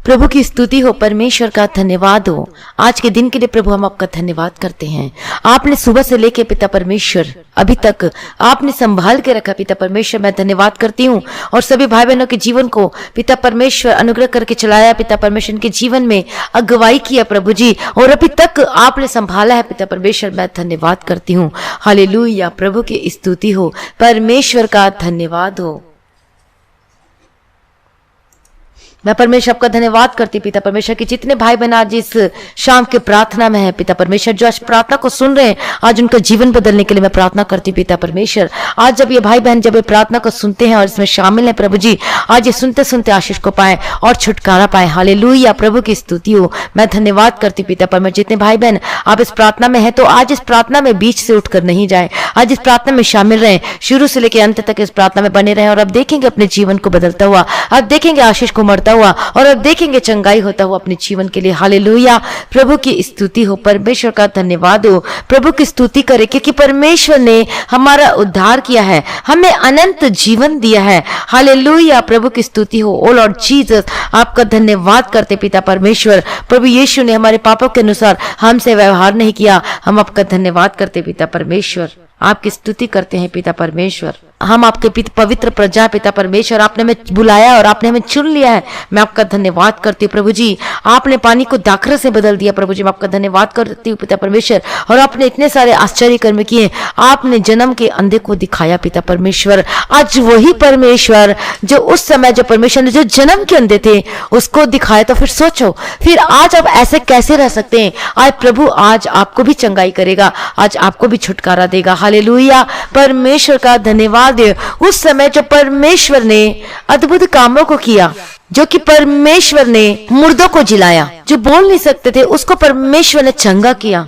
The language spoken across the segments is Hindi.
प्रभु की स्तुति हो, परमेश्वर का धन्यवाद हो। आज के दिन के लिए प्रभु हम आपका धन्यवाद करते हैं। आपने सुबह से लेके पिता परमेश्वर अभी तक आपने संभाल के रखा। पिता परमेश्वर मैं धन्यवाद करती हूँ और सभी भाई बहनों के जीवन को पिता परमेश्वर अनुग्रह करके चलाया। पिता परमेश्वर के जीवन में अगुवाई किया प्रभु जी, और अभी तक आपने संभाला है। पिता परमेश्वर मैं धन्यवाद करती हूँ। हालेलुया, प्रभु की स्तुति हो, परमेश्वर का धन्यवाद हो। मैं परमेश्वर आपका धन्यवाद करती पिता परमेश्वर की जितने भाई बहन आज इस शाम के प्रार्थना में है पिता परमेश्वर, जो आज प्रार्थना को सुन रहे हैं, आज उनका जीवन बदलने के लिए मैं प्रार्थना करती पिता परमेश्वर। आज जब ये भाई बहन जब ये प्रार्थना को सुनते हैं और इसमें शामिल है प्रभु जी, आज ये सुनते सुनते आशीष को पाए और छुटकारा पाए। हालेलुया, प्रभु की स्तुति हो। मैं धन्यवाद करती पिता परमेश्वर, जितने भाई बहन आप इस प्रार्थना में है तो आज इस प्रार्थना में बीच से उठकर नहीं जाए, आज इस प्रार्थना में शामिल रहे, शुरू से लेकर अंत तक इस प्रार्थना में बने रहे और अब देखेंगे अपने जीवन को बदलता हुआ, अब देखेंगे आशीष को मरता हुआ और अब देखेंगे चंगाई होता हुआ अपने जीवन के लिए। हालेलुया, प्रभु की स्तुति हो, परमेश्वर का धन्यवाद हो। प्रभु की स्तुति करें क्योंकि परमेश्वर ने हमारा उद्धार किया है, हमें अनंत जीवन दिया है। हालेलुया, प्रभु की स्तुति हो। ओ लॉर्ड जीसस, आपका धन्यवाद करते पिता परमेश्वर। प्रभु यीशु ने हमारे पापों के अनुसार हमसे व्यवहार नहीं किया, हम आपका धन्यवाद करते पिता परमेश्वर। आपकी स्तुति करते हैं पिता परमेश्वर। हम आपके पवित्र प्रजा पिता परमेश्वर, आपने हमें बुलाया और आपने हमें चुन लिया है। मैं आपका धन्यवाद करती हूँ प्रभु जी। आपने पानी को दाखरस से बदल दिया प्रभु जी, मैं आपका धन्यवाद करती हूँ पिता परमेश्वर। और आपने इतने सारे आश्चर्य कर्म किए, आपने जन्म के अंधे को दिखाया पिता परमेश्वर। आज वही परमेश्वर जो उस समय जो परमेश्वर ने जो जन्म के अंधे थे उसको दिखाया, तो फिर सोचो फिर आज आप ऐसे कैसे रह सकते हैं। आज प्रभु आज आपको भी चंगाई करेगा, आज आपको भी छुटकारा देगा। हालेलुया, परमेश्वर का धन्यवाद। उस समय जो परमेश्वर ने अद्भुत कामों को किया, जो कि परमेश्वर ने मुर्दों को जिलाया, जो बोल नहीं सकते थे उसको परमेश्वर ने चंगा किया,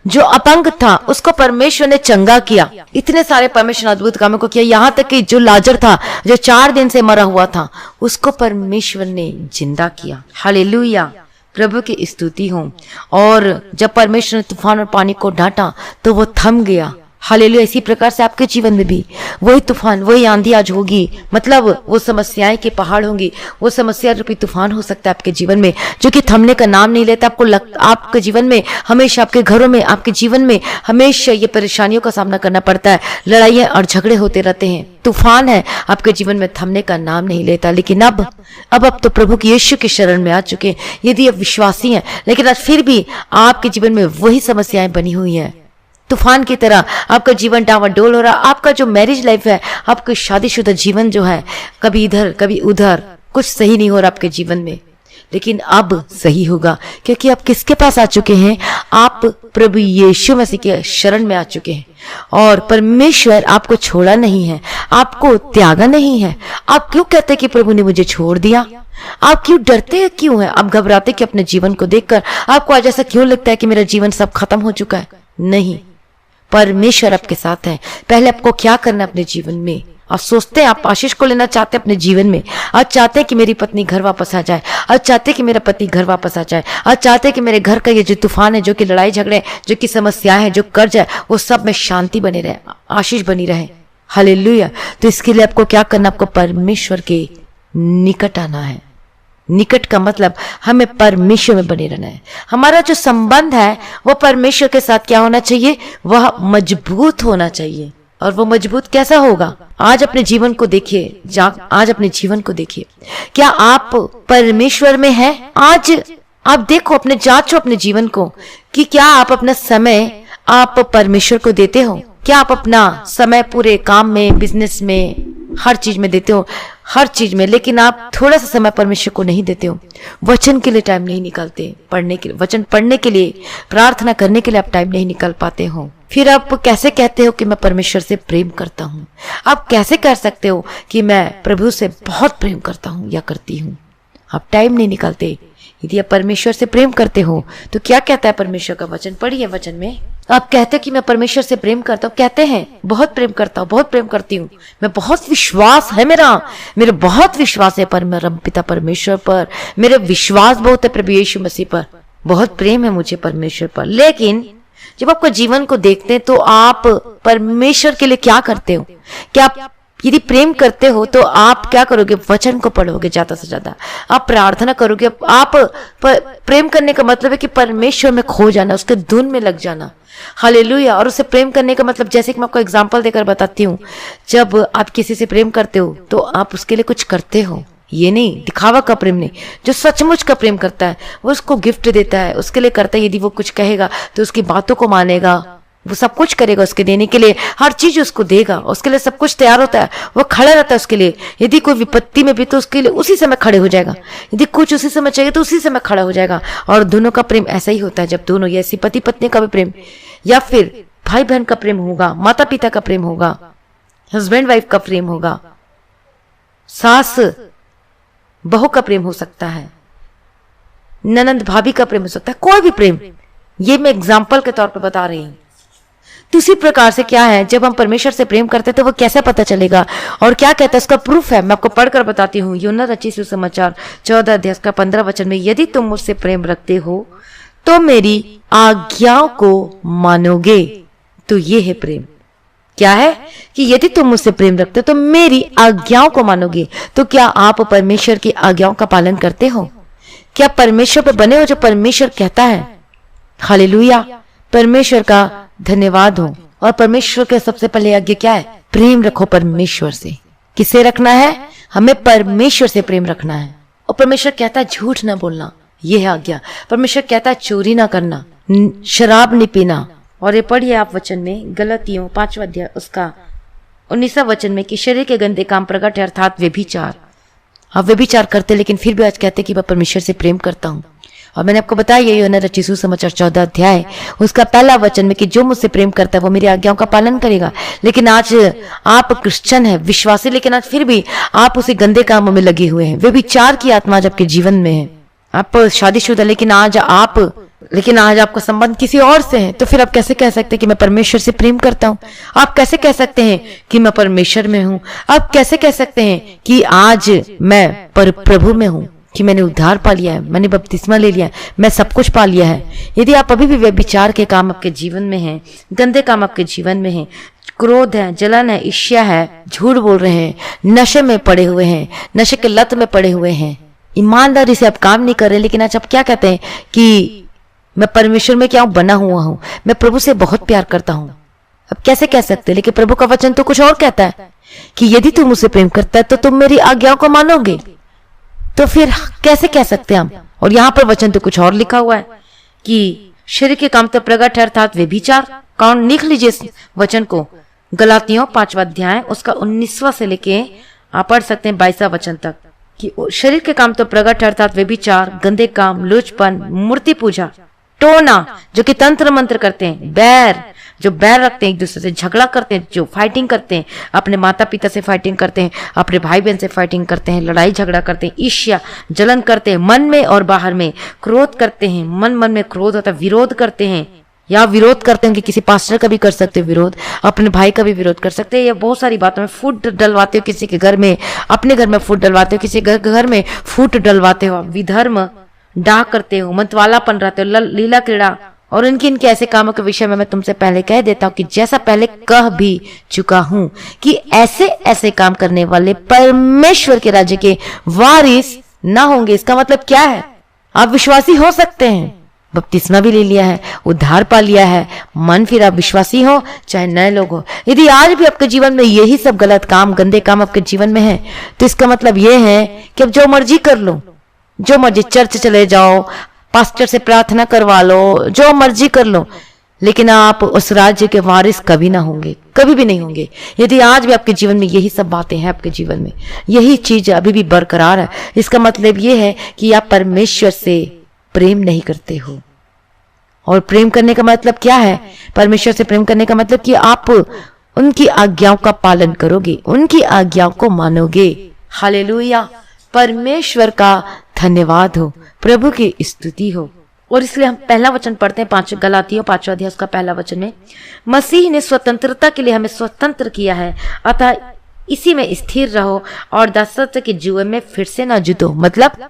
जो अपंग था उसको परमेश्वर ने चंगा किया। इतने सारे परमेश्वर ने अद्भुत कामों को किया, यहाँ तक कि जो लाजर था जो 4 दिन से मरा हुआ था उसको परमेश्वर ने जिंदा किया। हालेलुया, प्रभु की स्तुति हो। और जब परमेश्वर ने तूफान और पानी को डांटा तो वो थम गया। हालेलुया, इसी प्रकार से आपके जीवन में भी वही तूफान वही आंधी आज होगी, मतलब वो समस्याएं के पहाड़ होंगी, वो समस्या रूपी तूफान हो सकता है आपके जीवन में जो कि थमने का नाम नहीं लेता। आपको आपके जीवन में हमेशा, आपके घरों में, आपके जीवन में हमेशा ये परेशानियों का सामना करना पड़ता है, लड़ाइयाँ और झगड़े होते रहते हैं, तूफान है आपके जीवन में, थमने का नाम नहीं लेता। लेकिन अब तो प्रभु की यीशु की शरण में आ चुके हैं। यदि आप विश्वासी हैं लेकिन आज फिर भी आपके जीवन में वही समस्याएं बनी हुई हैं, तूफान की तरह आपका जीवन डावाडोल हो रहा, आपका जो मैरिज लाइफ है, आपका शादीशुदा जीवन जो है, कभी इधर कभी उधर, कुछ सही नहीं हो रहा आपके जीवन में, लेकिन अब सही होगा क्योंकि आप किसके पास आ चुके हैं? आप प्रभु यीशु मसीह के शरण में आ चुके हैं और परमेश्वर आपको छोड़ा नहीं है, आपको त्यागा नहीं है। आप क्यों कहते कि प्रभु ने मुझे छोड़ दिया? आप क्यों डरते क्यों है? आप घबराते कि अपने जीवन को देखकर आपको आज ऐसा क्यों लगता है कि मेरा जीवन सब खत्म हो चुका है? नहीं, परमेश्वर आपके साथ है। पहले आपको क्या करना है अपने जीवन में? आप सोचते हैं आप आशीष को लेना चाहते हैं अपने जीवन में, आज चाहते हैं कि मेरी पत्नी घर वापस आ जाए, आज चाहते हैं कि मेरा पति घर वापस आ जाए, आज चाहते हैं कि मेरे घर का ये जो तूफान है, जो कि लड़ाई झगड़े, जो कि समस्याएं हैं, जो कर्ज है, वो सब में शांति बनी रहे, आशीष बनी रहे। हालेलुया, तो इसके लिए आपको क्या करना? आपको परमेश्वर के निकट आना है। निकट का मतलब हमें परमेश्वर में बने रहना है। हमारा जो संबंध है वो परमेश्वर के साथ क्या होना चाहिए? वह मजबूत होना चाहिए। और वो मजबूत कैसा होगा? आज अपने जीवन को देखिए, आज अपने जीवन को देखिए, क्या आप परमेश्वर में हैं? आज आप देखो, अपने जांचो अपने जीवन को कि क्या आप अपना समय आप परमेश्वर को देते हो? क्या आप अपना समय पूरे काम में, बिजनेस में, हर चीज में देते हो? हर चीज में, लेकिन आप थोड़ा सा समय परमेश्वर को नहीं देते हो। वचन के लिए टाइम नहीं निकालते, पढ़ने के लिए, वचन पढ़ने के लिए, प्रार्थना करने के लिए आप टाइम नहीं निकाल पाते हो। फिर आप कैसे कहते हो कि मैं परमेश्वर से प्रेम करता हूँ? आप कैसे कह सकते हो कि मैं प्रभु से बहुत प्रेम करता हूँ या करती हूँ? आप टाइम नहीं निकालते। यदि आप परमेश्वर से प्रेम करते हो तो क्या कहता है परमेश्वर का वचन? पढ़िए वचन में। आप कहते हैं कि मैं परमेश्वर से प्रेम करता हूँ, कहते हैं बहुत प्रेम करता हूँ, बहुत प्रेम करती हूँ, मैं बहुत विश्वास है मेरा बहुत विश्वास है पर मेरा पिता परमेश्वर पर, मेरा विश्वास बहुत है प्रभु यीशु मसीह पर, बहुत प्रेम है मुझे परमेश्वर पर। लेकिन जब आपका जीवन को देखते हैं तो आप परमेश्वर के लिए क्या करते हो? क्या आप यदि प्रेम करते हो तो आप क्या करोगे? वचन को पढ़ोगे ज्यादा से ज्यादा, आप प्रार्थना करोगे। आप प्रेम करने का मतलब है कि परमेश्वर में खो जाना, उसके धुन में लग जाना। हालेलुया। और उसे प्रेम करने का मतलब, जैसे कि मैं आपको एग्जांपल देकर बताती हूँ, जब आप किसी से प्रेम करते हो तो आप उसके लिए कुछ करते हो, ये नहीं दिखावा का प्रेम नहीं। जो सचमुच का प्रेम करता है वो उसको गिफ्ट देता है, उसके लिए करता है। यदि वो कुछ कहेगा तो उसकी बातों को मानेगा, वो सब कुछ करेगा उसके देने के लिए, हर चीज उसको देगा, उसके लिए सब कुछ तैयार होता है, वो खड़ा रहता है उसके लिए। यदि कोई विपत्ति में भी तो उसके लिए उसी समय खड़े हो जाएगा, यदि कुछ उसी समय चाहिए तो उसी समय खड़ा हो जाएगा। और दोनों का प्रेम ऐसा ही होता है, जब दोनों, ऐसी पति पत्नी का भी प्रेम, या फिर भाई बहन का प्रेम होगा, माता पिता का प्रेम होगा, हस्बैंड वाइफ का प्रेम होगा, सास बहू का प्रेम हो सकता है, ननंद भाभी का प्रेम हो सकता है, कोई भी प्रेम। ये मैं एग्जाम्पल के तौर पर बता रही हूं। तो इसी प्रकार से क्या है, जब हम परमेश्वर से प्रेम करते हैं तो वो कैसे पता चलेगा और क्या कहता है, उसका प्रूफ है। मैं आपको पढ़कर बताती हूँ। यूहन्ना रचित सुसमाचार 14 अध्याय का 15 वचन में, यदि तुम मुझसे प्रेम रखते हो तो मेरी आज्ञाओं को मानोगे। तो ये है प्रेम। क्या है कि यदि तुम मुझसे प्रेम रखते हो तो मेरी आज्ञाओं को मानोगे। तो क्या आप परमेश्वर की आज्ञाओं का पालन करते हो? क्या परमेश्वर पर बने हो जो परमेश्वर कहता है? हालेलुया। परमेश्वर का धन्यवाद हो। और परमेश्वर के सबसे पहले आज्ञा क्या है? प्रेम रखो परमेश्वर से। किसे रखना है? हमें परमेश्वर से प्रेम रखना है। और परमेश्वर कहता है झूठ ना बोलना, यह है आज्ञा। परमेश्वर कहता है चोरी ना करना, शराब नहीं पीना। और ये पढ़िए आप वचन में, गलतियों 5वां अध्याय उसका 19वां वचन में, कि शरीर के गंदे काम प्रकट है, अर्थात व्यभिचार। आप व्यभिचार करते लेकिन फिर भी आज कहते कि मैं परमेश्वर से प्रेम करता हूँ। और मैंने आपको बताया ये यूहन्ना रचित सुसमाचार 14 अध्याय उसका पहला वचन में, कि जो मुझसे प्रेम करता है वो मेरी आज्ञाओं का पालन करेगा। लेकिन आज आप क्रिश्चियन है, विश्वासी, लेकिन आज फिर भी आप उसी गंदे कामों में लगे हुए हैं। व्यभिचार की आत्मा आज आपके जीवन में है। आप शादीशुदा, लेकिन आज आपका संबंध किसी और से है। तो फिर आप कैसे कह सकते हैं कि मैं परमेश्वर से प्रेम करता हूँ? आप कैसे कह सकते हैं कि मैं परमेश्वर में हूँ? आप कैसे कह सकते हैं कि आज मैं प्रभु में हूँ, कि मैंने उद्धार पा लिया है, मैंने बपतिस्मा ले लिया है, मैं सब कुछ पा लिया है? यदि आप अभी भी व्यभिचार के काम आपके जीवन में हैं, गंदे काम आपके जीवन में हैं, क्रोध है, जलन है, ईर्ष्या है, झूठ बोल रहे हैं, नशे में पड़े हुए हैं, नशे के लत में पड़े हुए हैं, ईमानदारी से आप काम नहीं कर रहे, लेकिन आज आप क्या कहते हैं कि मैं परमेश्वर में क्या बना हुआ हूं, मैं प्रभु से बहुत प्यार करता हूं। अब कैसे कह सकते हैं? लेकिन प्रभु का वचन तो कुछ और कहता है कि यदि तुम मुझसे प्रेम करता है तो तुम मेरी आज्ञाओं को मानोगे। तो फिर कैसे कह सकते हैं हम? और यहाँ पर वचन तो कुछ और लिखा हुआ है कि शरीर के काम तो प्रकट है, अर्थात व्यभिचार। कौन? लिख लीजिए इस वचन को, गलातियों 5वां अध्याय उसका 19वां से लेके आप पढ़ सकते हैं 22वां वचन तक, कि शरीर के काम तो प्रकट है, अर्थात व्यभिचार, गंदे काम, लुचपन, मूर्ति पूजा, टोना, जो कि तंत्र मंत्र करते हैं, बैर, जो बैर रखते हैं, एक दूसरे से झगड़ा करते हैं, जो फाइटिंग करते हैं, अपने माता पिता से फाइटिंग करते हैं, अपने भाई बहन से फाइटिंग करते हैं, लड़ाई झगड़ा करते हैं, ईर्ष्या जलन करते हैं, मन में और बाहर में क्रोध करते हैं, मन में क्रोध होता है, विरोध करते हैं, या विरोध करते हैं कि किसी पास्टर का भी कर सकते हो विरोध, अपने भाई का भी विरोध कर सकते हैं, या बहुत सारी बातों में फूट डलवाते हो किसी के घर में, अपने घर में फूट डलवाते हो, किसी घर में फूट डलवाते हो, विधर्म, डाह करते हो, मतवालापन रहते हो, लीला क्रीड़ा और इनके ऐसे कामों के विषय में मैं तुमसे पहले कह देता हूं कि जैसा पहले कह भी चुका हूं कि ऐसे ऐसे काम करने वाले परमेश्वर के राज्य के वारिस ना होंगे। इसका मतलब क्या है? आप विश्वासी हो सकते हैं, बपतिस्मा भी ले लिया है, उद्धार पा लिया है, मन फिर आप विश्वासी हो चाहे नए लोग हो। यदि आज भी आपके जीवन में यही सब गलत काम, गंदे काम आपके जीवन में है, तो इसका मतलब यह है कि अब जो मर्जी कर लो, जो मर्जी चर्च चले जाओ, पास्टर से प्रार्थना करवा लो, जो मर्जी कर लो, लेकिन आप उस राज्य के वारिस कभी ना होंगे, कभी भी नहीं होंगे। यदि आज भी आपके जीवन में यही सब बातें हैं, आपके जीवन में यही चीज अभी भी बरकरार है, इसका मतलब ये है कि आप परमेश्वर से प्रेम नहीं करते हो। और प्रेम करने का मतलब क्या है? परमेश्वर से प्रेम करने का मतलब कि आप उनकी आज्ञाओं का पालन करोगे, उनकी आज्ञाओं को मानोगे। हालेलुया, परमेश्वर का धन्यवाद हो, प्रभु की स्तुति हो। और इसलिए हम पहला वचन पढ़ते हैं, गलातियों 5वां अध्याय उसका पहला वचन में, मसीह ने स्वतंत्रता के लिए हमें स्वतंत्र किया है, अतः इसी में स्थिर रहो और दासत्व के जुए में फिर से ना जुटो। मतलब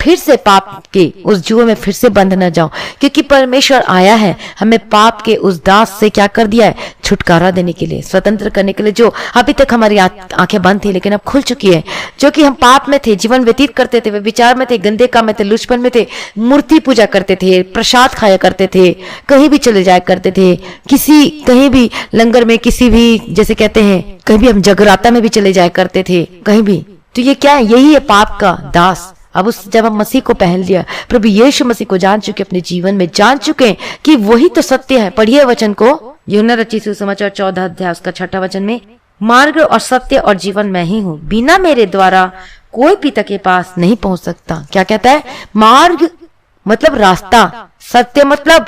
फिर से पाप के उस जुए में फिर से बंध न जाओ, क्योंकि परमेश्वर आया है, हमें पाप के उस दास से क्या कर दिया है? छुटकारा देने के लिए, स्वतंत्र करने के लिए, जो अभी तक हमारी आंखें बंद थी लेकिन अब खुल चुकी है, जो कि हम पाप में थे, जीवन व्यतीत करते थे, विचार में थे, गंदे काम में थे, लुचपन में थे, मूर्ति पूजा करते थे, प्रसाद खाया करते थे, कहीं भी चले जाया करते थे, कहीं भी लंगर में, किसी भी, जैसे कहते हैं, कहीं भी हम जगराता में भी चले जाया करते थे, कहीं भी। तो ये क्या है? यही है पाप का दास। अब जब हम मसीह को पहन लिया, प्रभु यीशु मसीह को जान चुके, अपने जीवन में जान चुके कि वही तो सत्य है। पढ़िए वचन को, यूहन्ना रचित सुसमाचार 14 अध्याय उसका 6 वचन में, मार्ग और सत्य और जीवन मैं ही हूँ, बिना मेरे द्वारा कोई पिता के पास नहीं पहुंच सकता। क्या कहता है? मार्ग मतलब रास्ता, सत्य मतलब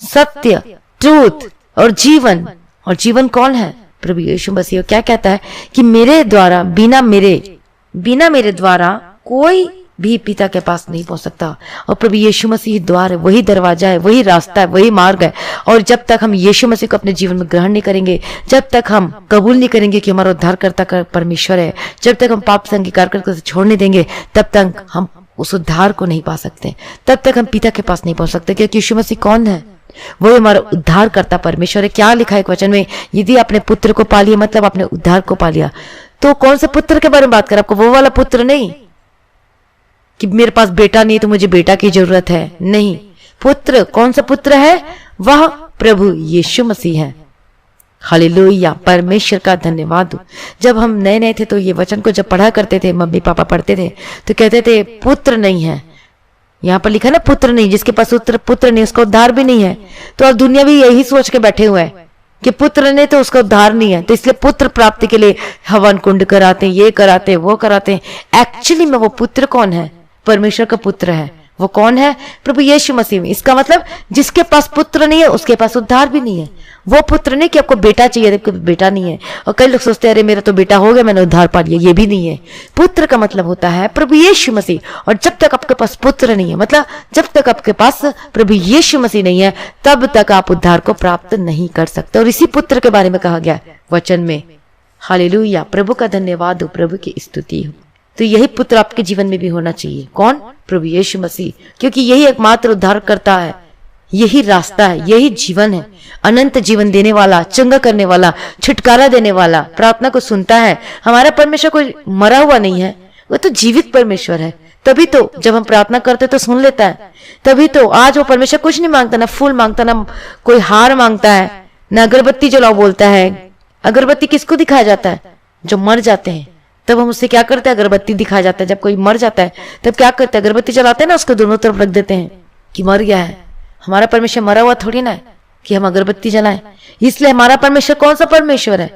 सत्य, ट्रूथ, और जीवन। और जीवन कौन है? प्रभु यीशु मसीह। क्या कहता है कि मेरे द्वारा, बिना मेरे द्वारा कोई भी पिता के पास नहीं पहुंच सकता। और प्रभु यीशु मसीह द्वार है, वही दरवाजा है, वही रास्ता है, वही मार्ग है। और जब तक हम यीशु मसीह को अपने जीवन में ग्रहण नहीं करेंगे, जब तक हम कबूल नहीं करेंगे कि हमारा उद्धारकर्ता का परमेश्वर है, जब तक हम पाप से अंगीकार करके उसे छोड़ नहीं देंगे, तब तक हम उस उद्धार को नहीं पा सकते, तब तक हम पिता के पास नहीं पहुंच सकते। क्योंकि यीशु मसीह कौन है? वो हमारा उद्धार करता परमेश्वर है। क्या लिखा है एक वचन में? यदि अपने पुत्र को पा लिया मतलब अपने उद्धार को पा लिया। तो कौन से पुत्र के बारे में बात कर? आपको वो वाला पुत्र नहीं कि मेरे पास बेटा नहीं तो मुझे बेटा की जरूरत है, नहीं। पुत्र, कौन सा पुत्र है? वह प्रभु यीशु मसीह है। हालेलुया, परमेश्वर का धन्यवाद। जब हम नए नए थे तो ये वचन को जब पढ़ा करते थे, मम्मी पापा पढ़ते थे तो कहते थे पुत्र नहीं है। यहाँ पर लिखा ना पुत्र नहीं, जिसके पास पुत्र नहीं उसका उद्धार भी नहीं है। तो अब दुनिया भी यही सोच के बैठे हुए हैं कि पुत्र ने तो उसका उद्धार नहीं है, तो इसलिए पुत्र प्राप्ति के लिए हवन कुंड कराते, ये कराते, वो कराते। एक्चुअली में वो पुत्र कौन है? परमेश्वर का पुत्र है। वो कौन है? प्रभु यीशु मसीह। इसका मतलब जिसके पास पुत्र नहीं है उसके पास उद्धार भी नहीं है। वो पुत्र नहीं कि आपको बेटा चाहिए, आपको बेटा नहीं है। और कई लोग सोचते हैं अरे मेरा तो बेटा हो गया, मैंने उद्धार पा लिया, ये भी नहीं है। पुत्र का मतलब होता है प्रभु यीशु मसीह। और जब तक आपके पास पुत्र नहीं है, मतलब जब तक आपके पास प्रभु यीशु मसीह नहीं है, तब तक आप उद्धार को प्राप्त नहीं कर सकते। और इसी पुत्र के बारे में कहा गया वचन में। हालेलुया, प्रभु का धन्यवाद हो, प्रभु की स्तुति हो। तो यही पुत्र आपके जीवन में भी होना चाहिए। कौन? प्रभु यीशु मसीह। क्योंकि यही एकमात्र उद्धार करता है, यही रास्ता है, यही जीवन है, अनंत जीवन देने वाला, चंगा करने वाला, छुटकारा देने वाला, प्रार्थना को सुनता है। हमारा परमेश्वर कोई मरा हुआ नहीं है, वो तो जीवित परमेश्वर है। तभी तो जब हम प्रार्थना करते तो सुन लेता है। तभी तो आज वो परमेश्वर कुछ नहीं मांगता, ना फूल मांगता, ना कोई हार मांगता है, ना अगरबत्ती जलाओ बोलता है। अगरबत्ती किसको दिखाया जाता है? जो मर जाते हैं। तब हम उससे क्या करते हैं? अगरबत्ती दिखाया जाता है। जब कोई मर जाता है तब क्या करते हैं? अगरबत्ती जलाते हैं ना, उसको दोनों तरफ रख देते हैं कि मर गया है। हमारा परमेश्वर मरा हुआ थोड़ी ना है कि हम अगरबत्ती जलाएं। इसलिए हमारा परमेश्वर कौन सा परमेश्वर है?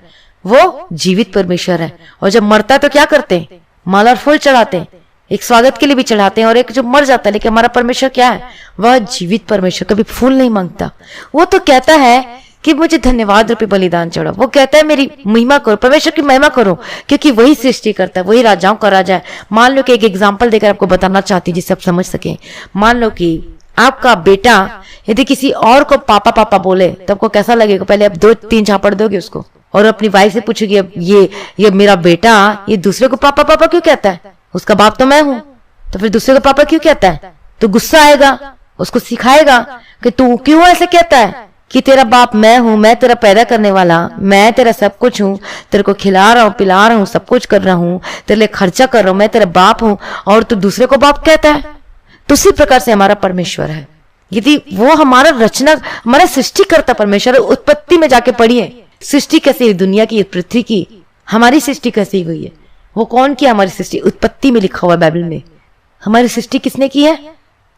वो जीवित परमेश्वर है। और जब मरता है तो क्या करते हैं? माला और फूल चढ़ाते हैं, एक स्वागत के लिए भी चढ़ाते हैं। और एक जो मर जाता है, लेकिन हमारा परमेश्वर क्या है? वह जीवित परमेश्वर, कभी फूल नहीं मांगता। वो तो कहता है कि मुझे धन्यवाद रूपी बलिदान चढ़ाओ। वो कहता है मेरी महिमा करो, परमेश्वर की महिमा करो, क्योंकि वही सृष्टि करता है, वही राजाओं का राजा है। मान लो कि एक एग्जांपल देकर आपको बताना चाहती हूँ जिससे आप समझ सके। मान लो कि आपका बेटा यदि किसी और को पापा पापा बोले तो आपको कैसा लगेगा? पहले आप 2-3 झापड़ दोगे उसको, और अपनी वाइफ से पूछोगे ये मेरा बेटा ये दूसरे को पापा पापा क्यों कहता है? उसका बाप तो मैं हूं, तो फिर दूसरे को पापा क्यों कहता है? तो गुस्सा आएगा, उसको सिखाएगा कि तू क्यों ऐसे कहता है, कि तेरा बाप मैं हूं, मैं तेरा पैदा करने वाला, मैं तेरा सब कुछ हूं, तेरे को खिला रहा हूं, पिला रहा हूं, सब कुछ कर रहा हूं, तेरे लिए खर्चा कर रहा हूं, मैं तेरा बाप हूं, और तू दूसरे को बाप कहता है। तो उसी प्रकार से हमारा परमेश्वर है। यदि वो हमारा रचना, हमारा सृष्टि करता परमेश्वर। उत्पत्ति में जाके पढ़िए सृष्टि कैसी हुई, दुनिया की, पृथ्वी की, हमारी सृष्टि कैसी हुई है। वो कौन किया हमारी सृष्टि? उत्पत्ति में लिखा हुआ बाइबल में। हमारी सृष्टि किसने की है?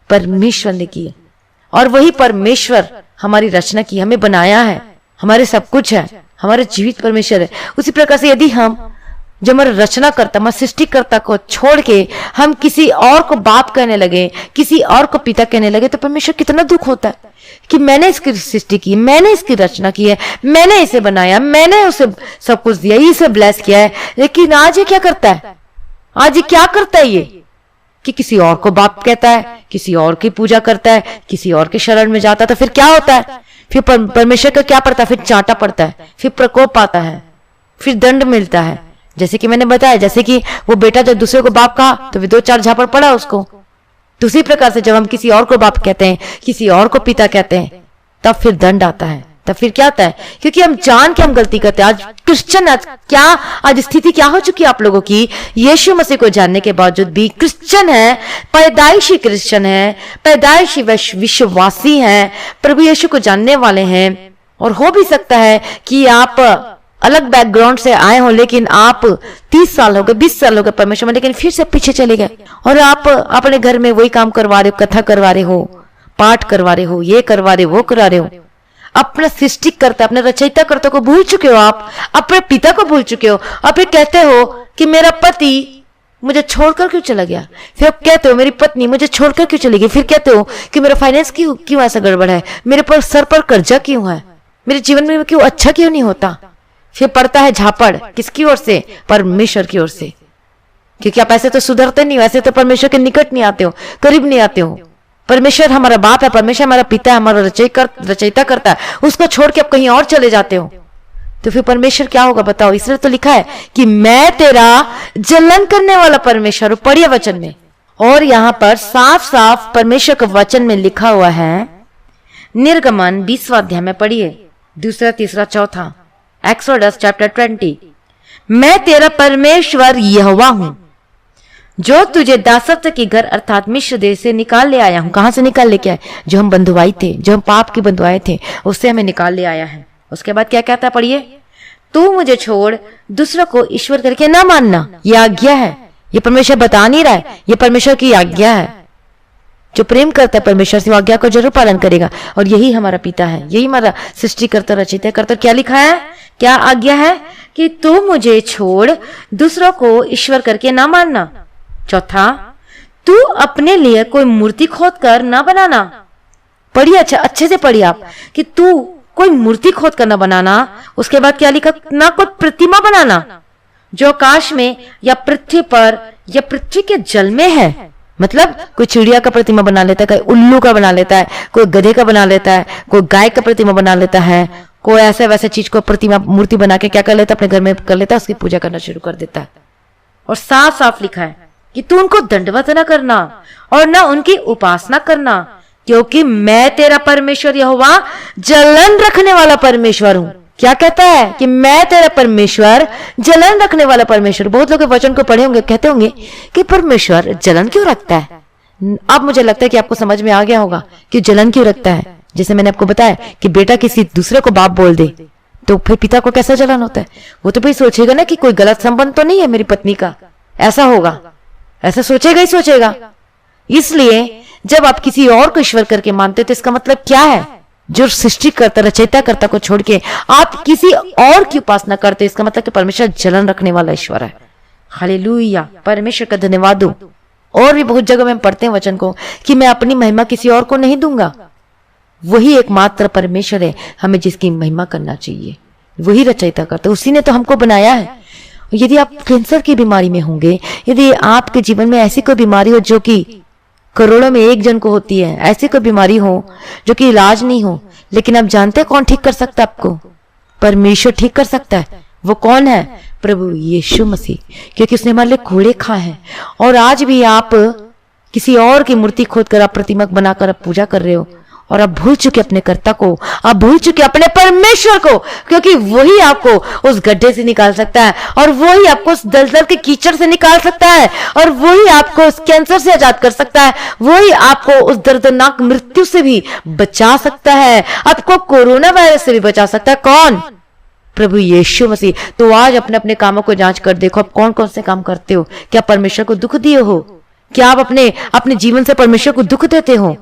परमेश्वर ने की है। और वही परमेश्वर हमारी रचना की, हमें बनाया है, हमारे सब कुछ है, हमारे जीवित परमेश्वर है। उसी प्रकार से यदि हम जो हमारा रचना करता, हमारे सृष्टिकर्ता को छोड़ के हम किसी और को बाप कहने लगे, किसी और को पिता कहने लगे, तो परमेश्वर कितना दुख होता है कि मैंने इसकी सृष्टि की, मैंने इसकी रचना की है, मैंने इसे बनाया, मैंने उसे सब कुछ दिया, इसे ब्लेस किया है। लेकिन आज ये क्या करता है? आज ये क्या करता है? ये कि किसी और को बाप कहता है, किसी और की पूजा करता है, किसी और के शरण में जाता है। तो फिर क्या होता है? फिर परमेश्वर का क्या पड़ता है? फिर चांटा पड़ता है, फिर प्रकोप आता है, फिर दंड मिलता है। जैसे कि मैंने बताया, जैसे कि वो बेटा जब दूसरे को बाप कहा तो फिर 2-4 झापड़ पड़ा उसको। दूसरी प्रकार से जब हम किसी और को बाप कहते हैं, किसी और को पिता कहते हैं, तब फिर दंड आता है, तब फिर क्या होता है, क्योंकि हम जान के हम गलती करते हैं। आज क्रिश्चियन आज स्थिति क्या हो चुकी है आप लोगों की, यीशु मसीह को जानने के बावजूद भी क्रिश्चियन है, पैदाइशी क्रिश्चियन है, पैदाइशी विश्वासी हैं, प्रभु यीशु को जानने वाले हैं। और हो भी सकता है कि आप अलग बैकग्राउंड से आए हो, लेकिन आप 30 साल हो गए, 20 साल हो गए परमेश्वर में, लेकिन फिर से पीछे चले गए और आप अपने घर में वही काम करवा रहे हो, कथा करवा रहे हो, पाठ करवा रहे हो, ये करवा रहे हो, वो करा रहे हो। अपना सृष्टिकर्ता, अपने रचयिता कर्ता को भूल चुके हो, आप अपने पिता को भूल चुके हो। और फिर कहते हो कि मेरा पति मुझे छोड़कर क्यों चला गया, फिर कहते हो मेरी पत्नी मुझे छोड़कर क्यों चली गई, फिर कहते हो कि मेरा फाइनेंस क्यों ऐसा गड़बड़ है, मेरे पर सर पर कर्जा क्यों है, मेरे जीवन में क्यों अच्छा क्यों नहीं होता। फिर पड़ता है झापड़, किसकी ओर से, परमेश्वर की ओर से, क्योंकि आप ऐसे तो सुधरते नहीं हो, ऐसे तो परमेश्वर के निकट नहीं आते हो, करीब नहीं आते हो। परमेश्वर हमारा बाप है, परमेश्वर हमारा पिता है, हमारा रचयिता करता है, उसको छोड़ के आप कहीं और चले जाते हो, तो फिर परमेश्वर क्या होगा बताओ। इसलिए तो लिखा है कि मैं तेरा जलन करने वाला परमेश्वर हूं, पढ़िए वचन में। और यहां पर साफ साफ परमेश्वर के वचन में लिखा हुआ है, निर्गमन 20वां अध्याय में पढ़िए, 2, 3, 4, एक्सोडस चैप्टर 20, मैं तेरा परमेश्वर यहोवा हूं जो तुझे दासत्व के घर अर्थात मिस्र देश से निकाल ले आया हूं। कहां से निकाल लेके आए, जो हम बंधुआई थे, जो हम पाप की बंधुआई थे, उससे हमें निकाल ले आया है। उसके बाद क्या कहता है पढ़िए, तू मुझे छोड़ दूसरों को ईश्वर करके ना मानना, यह आज्ञा है। ये परमेश्वर बता नहीं रहा है, ये परमेश्वर की आज्ञा है। जो प्रेम करता है परमेश्वर से, वो आज्ञा को जरूर पालन करेगा। और यही हमारा पिता है, यही हमारा सृष्टिकर्ता रचयिता करता। क्या लिखा है, क्या आज्ञा है कि तू मुझे छोड़ दूसरों को ईश्वर करके ना मानना। चौथा, तू अपने लिए कोई मूर्ति खोद कर ना बनाना। पढ़िए, अच्छे से पढ़िए आप, कि तू कोई मूर्ति खोद कर ना बनाना। उसके बाद क्या लिखा, ना कोई प्रतिमा बनाना जो आकाश में या पृथ्वी पर या पृथ्वी के जल में है। मतलब कोई चिड़िया का प्रतिमा बना लेता है, कोई उल्लू का बना लेता है, कोई गधे का बना लेता है, कोई गाय का प्रतिमा बना लेता है, कोई ऐसे वैसे चीज को प्रतिमा मूर्ति बना के क्या कर लेता है, अपने घर में कर लेता है, उसकी पूजा करना शुरू कर देता है। और साफ साफ लिखा है कि तू उनको दंडवत न करना और न उनकी उपासना करना, क्योंकि मैं तेरा परमेश्वर यहोवा जलन रखने वाला परमेश्वर हूं। क्या कहता है कि मैं तेरा परमेश्वर जलन रखने वाला परमेश्वर। बहुत लोग वचन को पढ़े होंगे, कहते होंगे कि परमेश्वर जलन क्यों रखता है। अब मुझे लगता है कि आपको समझ में आ गया होगा कि जलन क्यों रखता है। जैसे मैंने आपको बताया कि बेटा किसी दूसरे को बाप बोल दे तो फिर पिता को कैसा जलन होता है। वो तो भाई सोचेगा ना कि कोई गलत संबंध तो नहीं है मेरी पत्नी का, ऐसा होगा, ऐसा सोचेगा ही सोचेगा। इसलिए जब आप किसी और को ईश्वर करके मानते तो इसका मतलब क्या है, जो सृष्टिकर्ता रचयिताकर्ता को छोड़ के आप किसी और की उपासना करते, इसका मतलब कि परमेश्वर जलन रखने वाला ईश्वर है। हालेलुया, परमेश्वर का धन्यवाद हो। और भी बहुत जगह में पढ़ते हैं वचन को कि मैं अपनी महिमा किसी और को नहीं दूंगा। वही एकमात्र परमेश्वर है हमें जिसकी महिमा करना चाहिए, वही रचयिता करता, उसी ने तो हमको बनाया है। यदि आप कैंसर की बीमारी में होंगे, यदि आपके जीवन में ऐसी कोई बीमारी हो जो कि करोड़ों में एक जन को होती है, ऐसी कोई बीमारी हो जो कि इलाज नहीं हो, लेकिन आप जानते हैं कौन ठीक कर सकता है आपको, परमेश्वर ठीक कर सकता है। वो कौन है, प्रभु यीशु मसीह, क्योंकि उसने हमारे लिए घोड़े खाए हैं। और आज भी आप किसी और की मूर्ति खोद कर आप प्रतिमा बनाकर आप पूजा कर रहे हो और आप भूल चुके अपने कर्ता को, आप भूल चुके अपने परमेश्वर को, क्योंकि वही आपको उस गड्ढे से निकाल सकता है और वही आपको उस दलदल के कीचड़ से निकाल सकता है और वही आपको उस कैंसर से आजाद कर सकता है, वही आपको उस दर्दनाक मृत्यु से भी बचा सकता है, आपको कोरोना वायरस से भी बचा सकता है। कौन, प्रभु यीशु मसीह। तो आज अपने अपने कामों को जांच कर देखो, आप कौन कौन से काम करते हो। क्या परमेश्वर को दुख दिए हो, क्या आप अपने जीवन से परमेश्वर को दुख देते हो।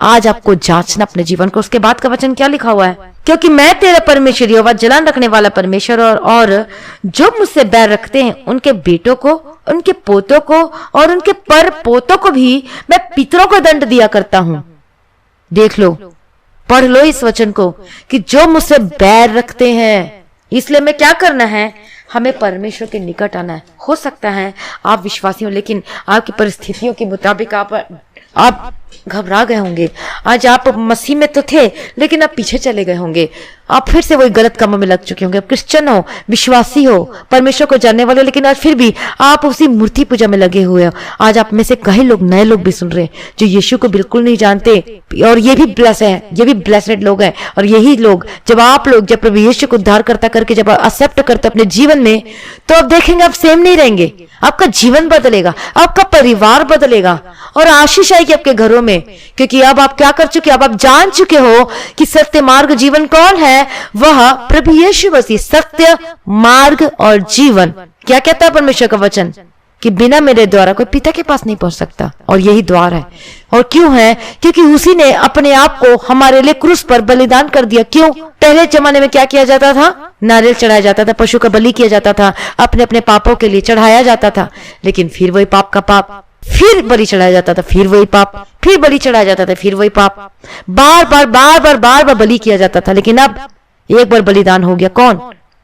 आज आपको जांचना अपने जीवन को। उसके बाद का वचन क्या लिखा हुआ है, क्योंकि मैं तेरा परमेश्वर यहोवा जलन रखने वाला परमेश्वर और जो मुझसे बैर रखते हैं उनके बेटों को, उनके पोतों को और उनके पर पोतों को भी मैं पितरों को दंड दिया करता हूं। देख लो, पढ़ लो इस वचन को कि जो मुझसे बैर रखते हैं, इसलिए मैं क्या करना है, हमें परमेश्वर के निकट आना है। हो सकता है आप विश्वासी हो, लेकिन आपकी परिस्थितियों के मुताबिक आप घबरा गए होंगे। आज आप मसीह में तो थे लेकिन आप पीछे चले गए होंगे। आप फिर से वही गलत कामों में लग चुके होंगे। आप क्रिश्चियन हो, विश्वासी हो, परमेश्वर को जानने वाले हो, लेकिन आज फिर भी आप उसी मूर्ति पूजा में लगे हुए हो। आज आप में से कई लोग, नए लोग भी सुन रहे हैं जो यीशु को बिल्कुल नहीं जानते, और ये भी ब्लेस है, ये भी ब्लेसड लोग हैं। और यही लोग, जब प्रभु यीशु को उद्धार करता करके जब एक्सेप्ट करते अपने जीवन में, तो आप देखेंगे आप सेम नहीं रहेंगे। आपका जीवन बदलेगा, आपका परिवार बदलेगा, और आशीष आएगी आपके घरों में। क्योंकि अब आप क्या कर चुके, अब आप जान चुके हो कि सत्य मार्ग जीवन कौन है, वह प्रभु यीशु मसीह। सत्य मार्ग और जीवन, क्या कहता है परमेश्वर का वचन कि बिना मेरे द्वारा कोई पिता के पास नहीं पहुंच सकता, और यही द्वार है। और क्यों है? क्योंकि उसी ने अपने आप को हमारे लिए क्रूस पर बलिदान कर दिया। क्यों? पहले जमाने में क्या किया जाता था? नारियल चढ़ाया जाता था, पशु का बलि किया जाता था, अपने अपने पापों के लिए चढ़ाया जाता था। लेकिन फिर वही पाप का पाप, फिर बलि चढ़ाया जाता था, फिर वही पाप, फिर बलि चढ़ाया जाता था, फिर वही पाप, बार बार बलि किया जाता था। लेकिन अब एक बार बलिदान हो गया। कौन?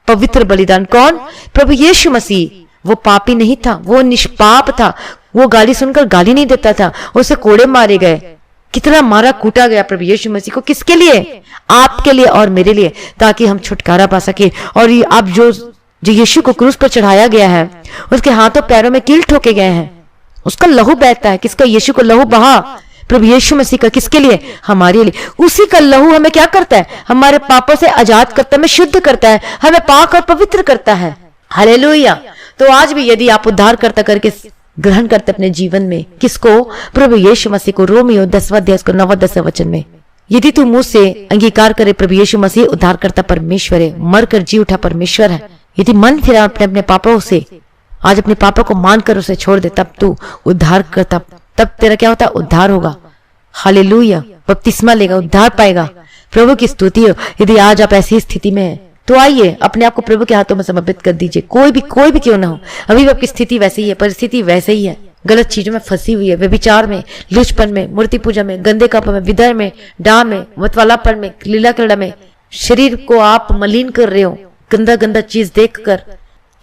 पवित्र बलिदान। कौन? प्रभु यीशु मसीह। वो पापी नहीं था, वो निष्पाप था। वो गाली सुनकर गाली नहीं देता था, उसे कोड़े मारे गए, कितना मारा कूटा गया प्रभु यीशु मसीह को। किसके लिए? आपके लिए और मेरे लिए, ताकि हम छुटकारा पा सके। और ये अब जो यीशु को क्रूस पर चढ़ाया गया है, उसके हाथों पैरों में कील ठोके गए हैं, उसका लहू बहता है। किसका? यीशु को लहू बहा, प्रभु यीशु मसीह का। किसके लिए? हमारे लिए। उसी का लहू हमें क्या करता है? हमारे पापों से आजाद करता है, हमें शुद्ध करता है, हमें पाक और पवित्र करता है। हालेलुया। तो आज भी यदि आप उद्धार करता करके ग्रहण करते अपने जीवन में, किसको? प्रभु यीशु मसीह को। रोमियो 10वां अध्याय 9-10 वचन में, यदि तू मुंह से अंगीकार करे प्रभु यीशु मसीह उद्धार करता परमेश्वर है, मरकर जी उठा परमेश्वर है, यदि मन फिरा अपने अपने पापों से, आज अपने पापों को मानकर उसे छोड़ दे, तब तू उद्धार करता, तब तेरा क्या होता? उद्धार होगा। हालेलुया। बपतिस्मा लेगा, उद्धार पाएगा। प्रभु की स्तुति हो। यदि आज आप ऐसी स्थिति में हैं, तो आइए अपने आप को प्रभु के हाथों में समर्पित कर दीजिए। कोई भी क्यों ना हो, अभी भी आपकी स्थिति वैसे ही है, परिस्थिति वैसे ही है, गलत चीजों में फंसी हुई है, व्यभिचार में, लुचपन में, मूर्ति पूजा में, गंदे कामों में, विदर में, डाह में, मतवालापन में, लीला क्रीड़ा में, शरीर को आप मलिन कर रहे हो गंदा गंदा चीज देखकर।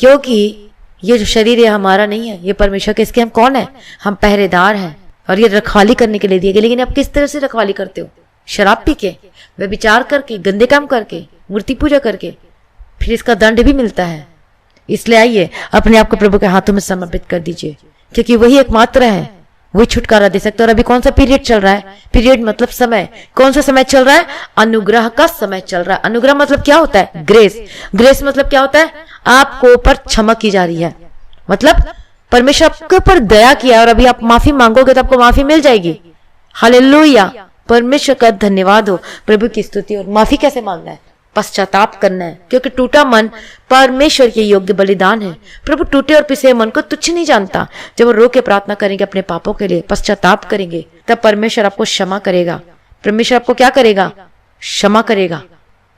क्योंकि ये जो शरीर है हमारा नहीं है, ये परमेश्वर के। इसके हम कौन है? हम पहरेदार हैं, और ये रखवाली करने के लिए दिए गए। लेकिन आप किस तरह से रखवाली करते हो? शराब पी के, व्यभिचार करके, गंदे काम करके, मूर्ति पूजा करके, फिर इसका दंड भी मिलता है। इसलिए आइए अपने आप को प्रभु के हाथों में समर्पित कर दीजिए, क्योंकि वही एकमात्र है, वही छुटकारा दे सकता है। और अभी कौन सा पीरियड चल रहा है? पीरियड मतलब समय। कौन सा समय चल रहा है? अनुग्रह का समय चल रहा है। अनुग्रह मतलब क्या होता है? ग्रेस। ग्रेस मतलब क्या होता है? आपको ऊपर क्षमा की जा रही है, मतलब परमेश्वर आपके ऊपर दया किया, और अभी आप माफी मांगोगे तो आपको माफी मिल जाएगी। हालेलुया। परमेश्वर का धन्यवाद हो। प्रभु की स्तुति। और माफी कैसे मांगना है? पश्चाताप करना है, क्योंकि टूटा मन परमेश्वर के योग्य बलिदान है। प्रभु टूटे और पिसे मन को तुच्छ नहीं जानता। जब वो रो के प्रार्थना करेंगे अपने पापों के लिए, पश्चाताप करेंगे, तब परमेश्वर आपको क्षमा करेगा। परमेश्वर आपको क्या करेगा? क्षमा करेगा,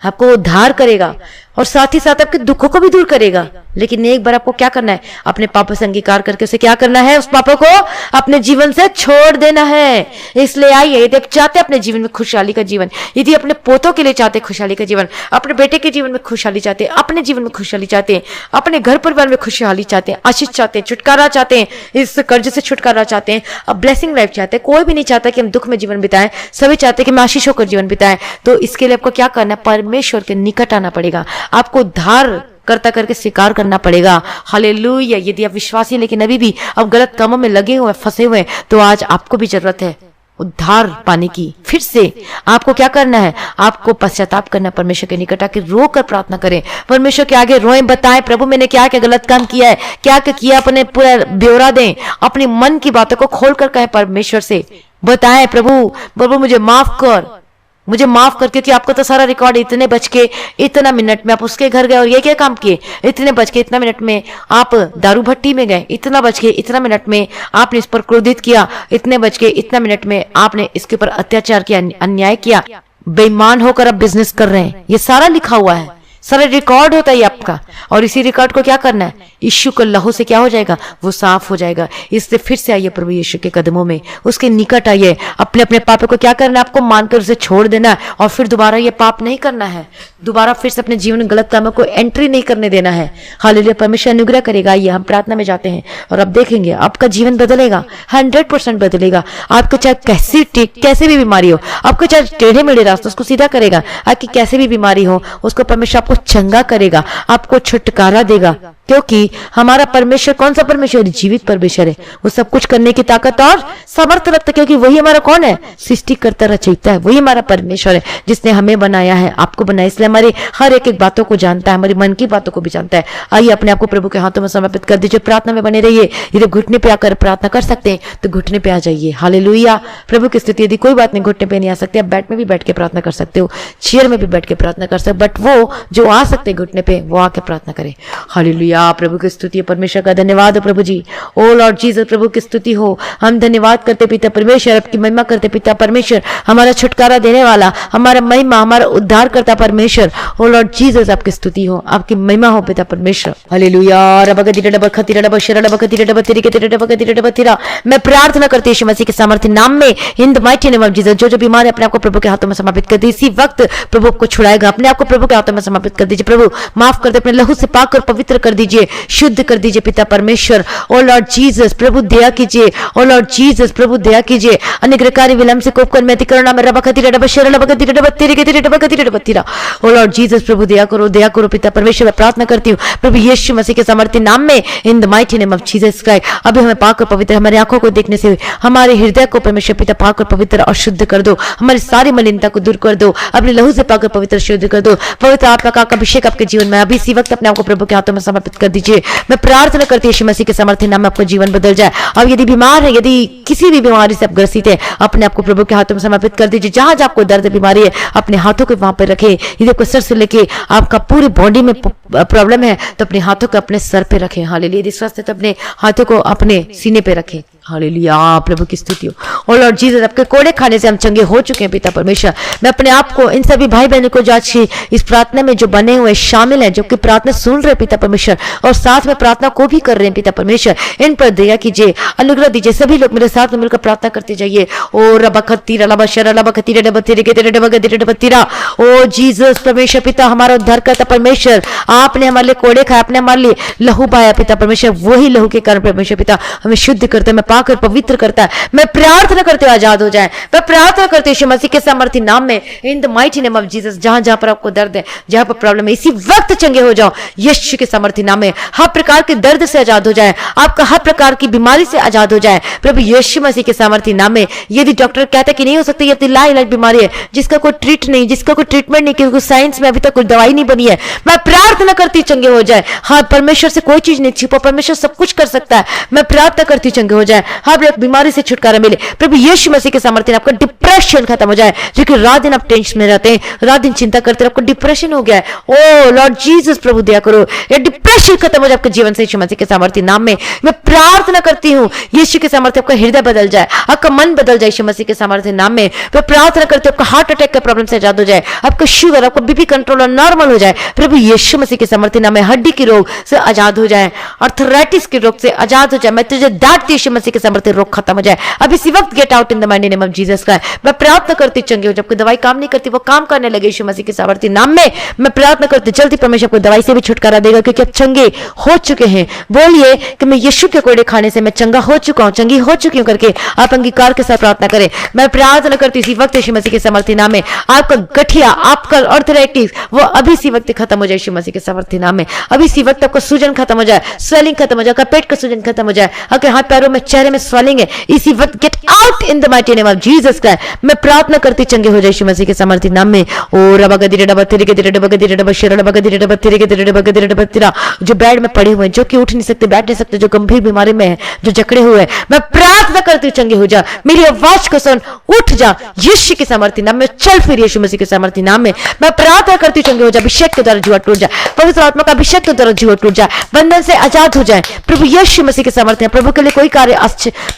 आपको उद्धार करेगा, और साथ ही साथ आपके दुखों को भी दूर करेगा। लेकिन एक बार आपको क्या करना है? अपने पापों से अंगीकार करके उसे क्या करना है? उस पापों को अपने जीवन से छोड़ देना है। इसलिए आइए, यदि आप चाहते अपने जीवन में खुशहाली का जीवन, यदि अपने पोतों के लिए चाहते खुशहाली का जीवन, अपने बेटे के जीवन में खुशहाली चाहते, अपने जीवन में खुशहाली चाहते, अपने घर परिवार में खुशहाली चाहते, आशीष चाहते, छुटकारा चाहते हैं, इस कर्ज से छुटकारा चाहते हैं, अब ब्लेसिंग लाइफ चाहते हैं। कोई भी नहीं चाहता कि हम दुख में जीवन बिताएं, सभी चाहते हैं कि हम आशीष होकर जीवन बिताएं। तो इसके लिए आपको क्या करना है? परमेश्वर के निकट आना पड़ेगा, आपको उद्धार करता करके स्वीकार करना पड़ेगा। हालेलुया। यदि आप विश्वासी लेकिन अभी भी अब गलत कामों में लगे हुए, फंसे हुए, तो आज आपको भी जरूरत है उद्धार पाने की। फिर से आपको क्या करना है? आपको पश्चाताप करना, परमेश्वर के निकट आके रो कर प्रार्थना करें, परमेश्वर के आगे रोएं, बताएं प्रभु मैंने क्या क्या गलत काम किया है, क्या क्या किया, अपने पूरा ब्यौरा दें, अपने मन की बातों को खोल कर कहें, परमेश्वर से बताएं प्रभु मुझे माफ कर, मुझे माफ कर। क्योंकि आपको तो सारा रिकॉर्ड, इतने बज के इतना मिनट में आप उसके घर गए और ये क्या काम किए, इतने बज के इतना मिनट में आप दारू भट्टी में गए, इतना बज के इतना मिनट में आपने इस पर क्रोधित किया, इतने बज के इतना मिनट में आपने इसके ऊपर अत्याचार किया, अन्याय किया, बेईमान होकर आप बिजनेस कर रहे हैं। ये सारा लिखा हुआ है, सारा रिकॉर्ड होता है आपका, और इसी रिकॉर्ड को क्या करना है, यीशु को लहू से क्या हो जाएगा, वो साफ हो जाएगा। इसलिए फिर से आइए प्रभु यीशु के कदमों में, उसके निकट आइए, अपने अपने पापों को क्या करना है, आपको मानकर उसे छोड़ देना है, और फिर दोबारा ये पाप नहीं करना है, दोबारा फिर से अपने जीवन में गलत कामों को एंट्री नहीं करने देना है। हालेलुया, परमेश्वर अनुग्रह करेगा। आइए हम प्रार्थना में जाते हैं और अब देखेंगे आपका जीवन बदलेगा, 100% बदलेगा। आपको चाहे कैसे भी बीमारी हो, आपको चाहे टेढ़े मेढ़े रास्ते, उसको सीधा करेगा। आपकी कैसे भी बीमारी हो, उसको परमेश्वर आपको चंगा करेगा, आपको छुटकारा देगा, क्योंकि हमारा परमेश्वर कौन सा परमेश्वर, जीवित परमेश्वर है। वो सब कुछ करने की ताकत और समर्थ रखता है, क्योंकि वही हमारा कौन है, सृष्टिकर्ता रचयिता है, वही हमारा परमेश्वर है जिसने हमें बनाया है, आपको बनाया, इसलिए हमारी हर एक बातों को जानता है, हमारी मन की बातों को भी जानता है। आइए अपने आप को प्रभु के हाथों में समर्पित कर दीजिए, प्रार्थना में बने रहिए। यदि घुटने पे आकर प्रार्थना कर सकते हैं तो घुटने पे आ जाइए। हालेलुया, प्रभु की स्तुति। यदि कोई बात नहीं, घुटने पे नहीं आ सकते, आप बेड में भी बैठ के प्रार्थना कर सकते हो, चेयर में भी बैठ के प्रार्थना कर सकते, बट वो जो आ सकते हैं घुटने पे, वो आके प्रार्थना करें। हालेलुया, प्रभु की स्तुति, परमेश्वर का धन्यवाद हो प्रभु जी। ओ लॉर्ड जीसस, प्रभु की स्तुति हो। हम धन्यवाद करते पिता परमेश्वर, आपकी महिमा करते पिता परमेश्वर, हमारा छुटकारा देने वाला, हमारा महिमा, हमारा उद्धार करता परमेश्वर। ओ लॉर्ड जीसस, आपकी स्तुति हो, आपकी महिमा हो पिता परमेश्वर। हालेलुया। मैं प्रार्थना करती हूं यीशु मसीह के सामर्थ्य नाम में, इन the mighty name of Jesus, जो बीमार है अपने आप को प्रभु के हाथों में समर्पित कर दी, इसी वक्त प्रभु को छुड़ाएगा। अपने आप को प्रभु के हाथों में समर्पित कर दीजिए। प्रभु माफ कर दे, अपने लहू से पाक और पवित्र कर दीजिए, शुद्ध कर दीजिए पिता परमेश्वर। ओ लॉर्ड जीसस, प्रभु दया कीजिए। ओ लॉर्ड जीसस, प्रभु दया कीजिए। अनुग्रहकारी विलंब से कोप कर मैं करुणा में ओ लॉर्ड जीसस, प्रभु दया करो, दया करो पिता परमेश्वर। मैं प्रार्थना करती हूँ प्रभु यीशु मसीह के सामर्थ्य नाम में, इन the mighty name of Jesus Christ. अभी हमें पाक और पवित्र, हमारी आंखों को देखने से हमारे हृदय को परमेश्वर पिता पाक और पवित्र और शुद्ध कर दो, हमारी सारी मलिनता को दूर कर दो, अपने लहू से पाक और पवित्र शुद्ध कर दो। पवित्र आत्मा का अभिषेक आपके जीवन में अभी इसी वक्त अपने आप को प्रभु के हाथों में समर्पित कर दीजिए। मैं प्रार्थना करती हूँ यीशु मसीह के सामर्थ्य नाम में आपका जीवन बदल जाए। अब यदि बीमार है, यदि किसी भी बीमारी से आप ग्रसित है, अपने आप को प्रभु के हाथों में समर्पित कर दीजिए। जहां जहां आपको दर्द बीमारी है, अपने हाथों को वहां पर रखे। यदि आपको सर से लेके आपका पूरी बॉडी में प्रॉब्लम है, तो अपने हाथों को अपने सर पे रखें। हालेलुया। यदि स्वस्थ है तो अपने हाथों को अपने सीने पे रखें। हालेलुया, प्रभु की स्तुति हो। और लॉर्ड जीसस, आपके कोड़े खाने से हम चंगे हो चुके हैं पिता परमेश्वर। मैं अपने आप को, इन सभी भाई बहनों को जो आज इस प्रार्थना में जो बने हुए शामिल हैं, जो कि प्रार्थना सुन रहे पिता परमेश्वर, और साथ में प्रार्थना को भी कर रहे हैं पिता परमेश्वर, इन पर दया कीजिए, अनुग्रह दीजिए। सभी लोग मेरे साथ में मिलकर प्रार्थना करते जाइए। ओ रबखतीरा लबशरा लबखतीरा डबतीरे के तेरे डबगतीरे डबतीरा। ओ जीसस परमेश्वर पिता, हमारा उद्धार करता परमेश्वर, आपने हमारे लिए कोड़े खाए, आपने हमारे लिए लहू बहाया पिता परमेश्वर। वही लहू के कारण परमेश्वर पिता हमें शुद्ध करता है, पाक और पवित्र करता है। मैं प्रार्थना करते हुए आजाद हो जाए। मैं प्रार्थना करते यीशु मसीह के सामर्थ्य नाम में, इन the mighty name of Jesus, जहां जहां पर आपको दर्द है, जहां पर प्रॉब्लम है, इसी वक्त चंगे हो जाओ यीशु के सामर्थ्य नाम में। हर प्रकार के दर्द से आजाद हो जाए, आपका हर प्रकार की बीमारी से आजाद हो जाए प्रभु यीशु मसीह के सामर्थ्य नाम में। यदि डॉक्टर कहता है कि नहीं हो सकती, ये लाइलाज बीमारी है जिसका कोई ट्रीट नहीं, जिसका कोई ट्रीटमेंट नहीं, क्योंकि साइंस में अभी तक कोई दवाई नहीं बनी है, मैं प्रार्थना करती चंगे हो जाए। हाँ, परमेश्वर से कोई चीज नहीं छिपा, परमेश्वर सब कुछ कर सकता है। मैं प्रार्थना करती चंगे हो जाए, हर एक बीमारी से छुटकारा मिले प्रभु यीशु मसीह के सामर्थ्य। आपका डिप्रेशन खत्म हो जाए, जो कि रात दिन आप टेंशन में रहते हैं, रात दिन चिंता करते हैं, आपको डिप्रेशन हो गया है। ओ लॉर्ड जीसस, प्रभु दया करो, ये डिप्रेशन खत्म हो जाए आपके जीवन से यीशु मसीह के सामर्थ्य नाम में। मैं प्रार्थना करती हूँ यीशु के सामर्थ्य, आपका हृदय बदल जाए, आपका मन बदल जाए यीशु मसीह के सामर्थ्य नाम में। मैं प्रार्थना करती हूँ आपका हार्ट अटैक का प्रॉब्लम से आजाद हो जाए, आपका शुगर, आपका बीपी कंट्रोल और नॉर्मल हो जाए प्रभु यीशु मसीह के सामर्थ्य नाम में। हड्डी के रोग से आजाद हो जाए, आर्थराइटिस के रोग से आजाद हो जाए। मैं तुझे डांटती यीशु मसीह के सामर्थ्य रोग खत्म हो जाए अब इसी वक्त। Gate out in the mighty name of Jesus का। मैं प्रार्थना करती चंगे हो, जब कोई दवाई काम नहीं करती वो काम करने लगे यीशु मसीह के सामर्थ्य नाम में। मैं प्रार्थना करती जल्दी परमेश्वर को दवाई से भी छुटकारा देगा, क्योंकि अब चंगे हो चुके हैं। बोलिए कि मैं यीशु के कोड़े खाने से मैं चंगा हो चुका हूं, चंगी हो चुकी हूं करके आप अंगीकार के साथ प्रार्थना करें। मैं प्रार्थना करती इसी वक्त यीशु मसीह के सामर्थ्य नाम में। आपका गठिया, आपका आर्थराइटिस वो अभी इसी वक्त खत्म हो जाए यीशु मसीह के सामर्थ्य नाम में। अभी इसी वक्त आपका सूजन खत्म हो जाए, स्वेलिंग खत्म हो जाए, आपका पेट का सूजन खत्म हो जाए, आपके हाथ पैरों में, चेहरे में स्वेलिंग है, इसी वक्त gate out in the mighty name of Jesus Christ. मैं प्रार्थना करती चंगे हो जाए यीशु मसीह के सामर्थ्य नाम में। ओ रबगदिरे डबतिरे के दिरे डबगदिरे डबशिरे डबगदिरे डबतिरे के दिरे डबगदिरे डबतिरा, जो बेड में पड़े हुए हैं, जो कि उठ नहीं सकते, बैठ नहीं सकते, जो गंभीर बीमारी में है, जो जकड़े हुए हैं, मैं प्रार्थना करती हूँ चंगे हो जा। मेरी आवाज को सुन, उठ जा यीशु के सामर्थ्य नाम में, चल फिर यीशु मसीह के सामर्थ्य नाम में। मैं प्रार्थना करती हूँ चंगे हो जा, अभिषेक के द्वारा जुआ टूट जाए, पवित्र आत्मा का अभिषेक के द्वारा जुआ टूट जाए, बंधन से आजाद हो जाए प्रभु यीशु मसीह के सामर्थ्य। प्रभु के लिए कोई कार्य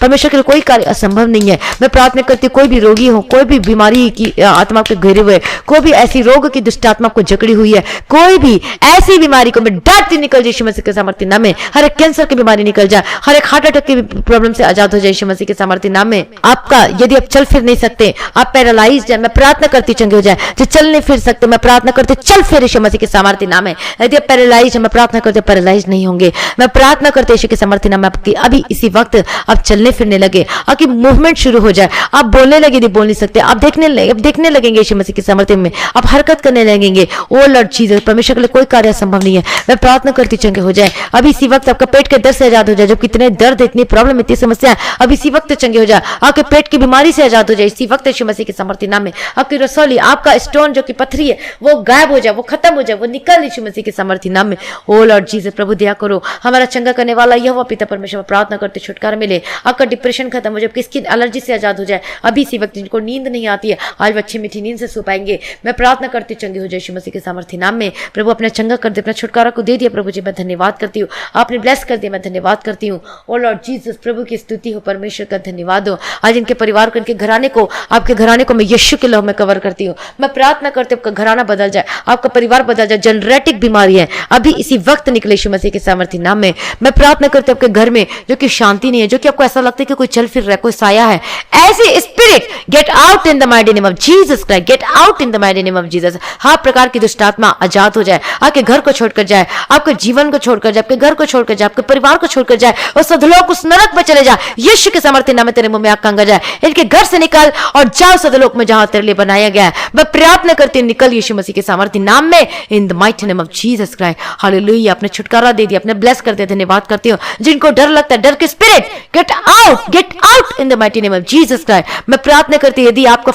परमेश्वर के लिए कोई कार्य असंभव नहीं है। मैं प्रार्थना करती हूँ कोई भी रोगी हो, कोई भी बीमारी की आत्मा के घिरे हुए, कोई भी ऐसी रोग की दुष्ट आत्मा को जकड़ी हुई है, कोई भी ऐसी बीमारी को मैं डांटती निकल जाए यीशु मसीह के सामर्थ्य नाम में। हर एक कैंसर की बीमारी निकल जाए, हर एक हार्ट अटैक की प्रॉब्लम से आजाद हो जाए यीशु मसीह के सामर्थ्य नाम में। आपका यदि आप चल फिर नहीं सकते, आप पैरालाइज है, मैं प्रार्थना करती चंगे हो जाए। जो चल नहीं फिर सकते, मैं प्रार्थना करती चल फिर यीशु मसीह के सामर्थ्य नाम में। यदि आप पैरालाइज है, मैं प्रार्थना करते पैरालाइज नहीं होंगे। मैं प्रार्थना करते यीशु के सामर्थ्य नाम में आपकी अभी इसी वक्त आप चलने फिरने लगे, आपकी मूवमेंट शुरू हो जाए, आप बोलने लगे, यदि बोल नहीं सकते आप देखने लगेंगे यीशु मसीह के सामर्थ्य में, आप हरकत करने लगेंगे। ओ लॉर्ड जीसस, परमेश्वर के लिए कोई कार्य संभव नहीं है। मैं प्रार्थना करती चंगे हो जाए अभी इसी वक्त, आपका पेट के दर्द से आजाद हो जाए। जब कितने दर्द, इतनी प्रॉब्लम, इतनी समस्या, अब इसी वक्त चंगे हो जाए। आपके पेट की बीमारी से आजाद हो जाए इसी वक्त यीशु मसीह के सामर्थ्य नाम में। आपकी रसौली, आपका स्टोन जो कि पथरी है वो गायब हो जाए, वो खत्म हो जाए, वो निकल यीशु मसीह के सामर्थ्य नाम में। ओ लॉर्ड जीसस, प्रभु दया करो, हमारा चंगा करने वाला यहोवा पिता परमेश्वर, प्रार्थना करते छुटकारा मिले, आपका डिप्रेशन खत्म हो जाए, स्किन एलर्जी से आजाद हो जाए अभी इसी वक्त। जिनको नींद नहीं आती है आज वो अच्छी मीठी नींद से सो पाएंगे। मैं प्रार्थना करती चंगे हो जाए यीशु मसीह के सामर्थ्य नाम में। प्रभु अपना चंगा कर दे, अपना छुटकारा को दे दिया प्रभु जी, मैं धन्यवाद करती हूँ। आपने ब्लेस कर दिया, मैं धन्यवाद करती हूँ। ओ लॉर्ड जीसस, प्रभु की स्तुति हो, परमेश्वर का धन्यवाद हो। आज इनके परिवार को, इनके घराने को, आपके घराने को मैं यीशु के लहू में कवर करती हूँ। मैं प्रार्थना करती हूँ आपका घराना बदल जाए, आपका परिवार बदल जाए। जेनरेटिक बीमारी है अभी इसी वक्त निकले यीशु मसीह के सामर्थ्य नाम में। मैं प्रार्थना करती हूँ आपके घर में जो कि शांति नहीं है, जो कि आपको ऐसा लगता है कि कोई चल फिर रहा है, कोई साया है, ऐसी spirit get out in the mighty name of Jesus Christ, get out in the mighty name of Jesus. हर प्रकार की दुष्ट आत्मा आजाद हो जाए, आपके घर को छोड़कर जाए, आपके जीवन को छोड़कर जाए, आपके घर को छोड़कर जाए, आपके परिवार को छोड़कर जाए, उस सदलोक, उस नरक में चले जाए यीशु के सामर्थ्य नाम में। तेरे मुंह में आग कंगा जाए, इनके घर से निकल और जाओ सदलोक में जहां तेरे लिए बनाया गया है। मैं प्रार्थना करती हूं निकल यीशु मसीह के सामर्थ्य नाम में, इन the mighty name of Jesus Christ. Hallelujah, आपने छुटकारा दे दिया, आपने ब्लेस कर दिया, धन्यवाद करती हूँ। जिनको डर लगता है, डर के spirit get out in the mighty name of Jesus Christ. मैं प्रार्थना करती हूँ यदि आपको